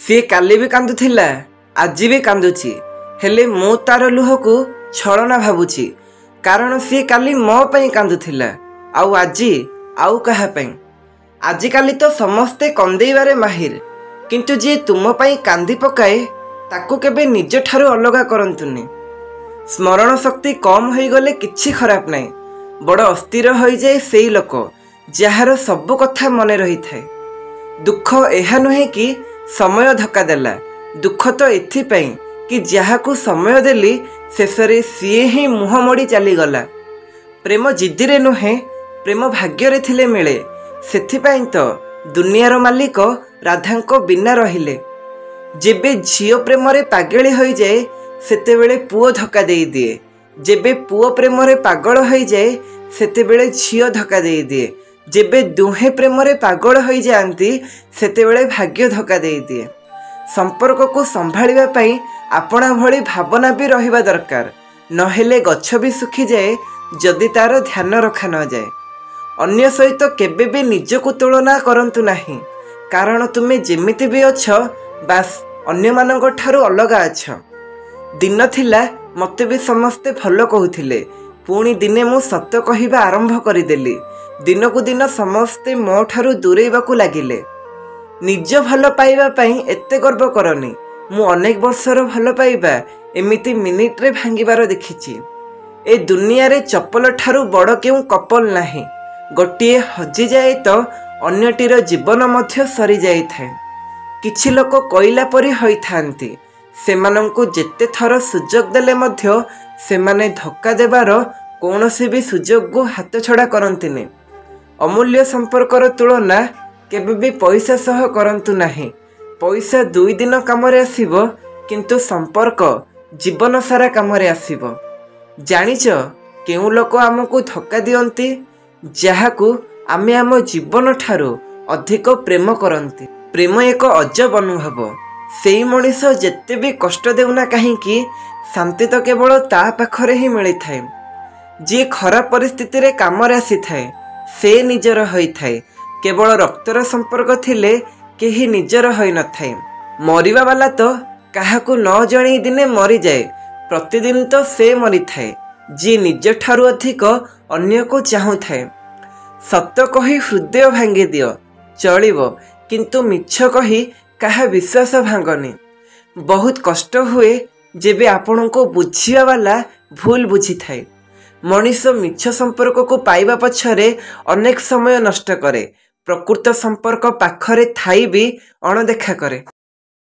सी काली भी कांदुथिला आज भी कांदुची हेले मो तार लुह को छलना भावुची कारण सी काली मो पई कांदुथिला आउ आजी आउ कहा पई। आजी काली तो समस्ते कंदेइबारे माहिर किंतु जी तुम पई कांदी पकाए ताकू केबे निज ठारू अलगा करंतुनी। स्मरण शक्ति कम होई गले किछि खराब नाही, बड़ अस्थिर होई जाए सेई लोक जार सब कथा मने रही थाए। दुख एहा नुहे कि समय धक्का देला, दुख तो एथिपाई कि जहाकू समय देली शेषरे सीए ही मुह मोड़ी चलीगला। प्रेम जिद्दी नुहे, प्रेम भाग्य थिले मिले, सेथिपाई तो दुनियार मालिक राधांको बिना रहिले। जेबे झियो प्रेम रे पागली होई जाए सेतेबेले पुओ धक्का देई दिए, जेबे पुओ प्रेम रे पागल होई जाए सेतेबेले झियो धक्का देई दिए, जेबे दुहे प्रेम रे पागल होई जांती सेतेबेले भाग्य धक्का देई दिए। संपर्क को संभाळिबा पई आपणा भली भावना भी रहिबा दरकार, नहेले गछ भी सुखी जाए जदि तार ध्यान रखा न जाए। अन्य सहित केबे भी निजको तुलना करंतु नाही, कारण तुमे जेमिति भी अछ बास अन्य मानक ठारू अलगा अछ। दिन थिला मते भी समस्ते भल कहूथिले, पुणी दिने मु सत्य कहिबा आरंभ करिदेली। दिन को दिन समस्ते मो ठारू दूरेइबाकू लागिले। निज भल पाइबा पई एते गर्व करनी, मु अनेक वर्षर भल पाइबा एमिति मिनिट रे भांगिबार देखिछि। ए दुनिया रे चप्पल ठारू बड़ केउ कपल नाही, गोटिए हजि जाए तो अन्यटीर जीवन मध्य सरी जाई थाए। किछि लोक कोइला परी होई थांती, सेमानंकु जेते थर सुजोग देले मध्य सेमाने धक्का देबार कौनसी भी सुजोग को हाथ छड़ा करंतिनी। अमूल्य संपर्कर तुलना केबे भी पैसा सह करंतु नाही। पैसा 2 दिन काम रे आसीबो किंतु संपर्क जीवन सारा काम रे आसीबो। जानिच केउ लोक आमको धक्का दियंती जहाकू आमे आम जीवन ठारू अधिक प्रेम करंती। प्रेम एक अजब अनुभव, सेई मनीष जेते भी कष्ट देउना कहीं शांति तो केवल ता पाखरे ही मिली थाए। जी खराब परिस्थिति रे काम रे आसी थाए से निजर होई थाए, केवल रक्तर संपर्क थिले केही निजर होई न थाए। मरिबा वाला तो काहाकू न जणी दिने मरी जाए, प्रतिदिन तो से मरी थाए जी निज ठारू अधिक अन्य को चाहू थाए। सत्य कही हृदय भांगी दियो चलिबो, किंतु मिछ कही काहा विश्वास भांगनी। बहुत कष्ट हुए जेबे आपन को बुझिया वाला भूल बुझी थाए। मनीष मिछ संपर्क को पाइबा पछरे अनेक समय नष्ट करे, प्रकृत संपर्क पाखरे थाई भी अणदेखा करे।